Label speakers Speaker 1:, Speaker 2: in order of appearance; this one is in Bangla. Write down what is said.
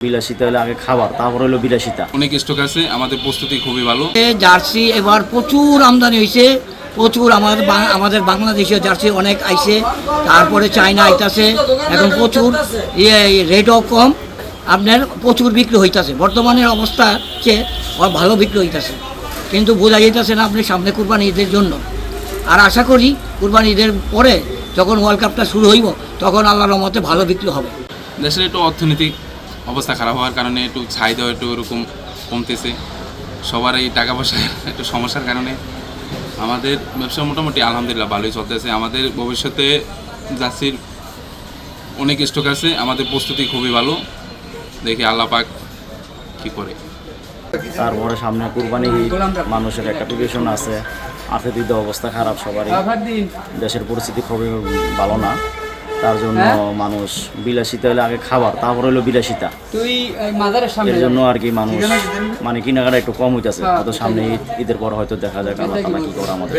Speaker 1: বিলাসিতা হলে আগে খাবার, তারপর হলো বিলাসিতা।
Speaker 2: অনেক স্টক আছে, আমাদের প্রস্তুতি খুবই ভালো।
Speaker 3: জার্সি এবার প্রচুর আমদানি হয়েছে, প্রচুর আমাদের বাংলাদেশীয় জার্সি অনেক আইছে, তারপরে চায়না আইতাছে, এখন প্রচুর রেটও কম, আপনার প্রচুর বিক্রি হইতাছে। বর্তমানের অবস্থা চেয়ে ভালো বিক্রি হইতাছে, কিন্তু বোঝা যাইতেছে না আপনি সামনে কুরবানি ঈদের জন্য। আর আশা করি কুরবানি ঈদের পরে যখন ওয়ার্ল্ড কাপটা শুরু হইব তখন আল্লাহর রহমতে ভালো বিক্রি হবে।
Speaker 2: দেশের একটু অর্থনৈতিক অবস্থা খারাপ হওয়ার কারণে একটু চাহিদা একটু এরকম কমতেছে, সবার এই টাকা পয়সার একটু সমস্যার কারণে আমাদের ব্যবসা মোটামুটি আলহামদুলিল্লাহ ভালোই চলতেছে। আমাদের ভবিষ্যতে জার্সির অনেক স্টক আছে, আমাদের প্রস্তুতি খুবই ভালো, দেখি আল্লাহ পাক কী করে।
Speaker 1: তারপরে সামনে কুরবানি ঈদ, মানুষের একটা প্রিপারেশন আছে, আর্থিক অবস্থা খারাপ সবারই, দেশের পরিস্থিতি খুবই ভালো না, তার জন্য মানুষ বিলাসিতা হলে আগে খাবার, তারপর হলো বিলাসিতা। এর জন্য আর কি মানুষ মানে কেনাকাটা একটু কম হইতেছে। হয়তো সামনে ঈদের পর হয়তো দেখা যাক আল্লাহ তাআলা কি করে আমাদের।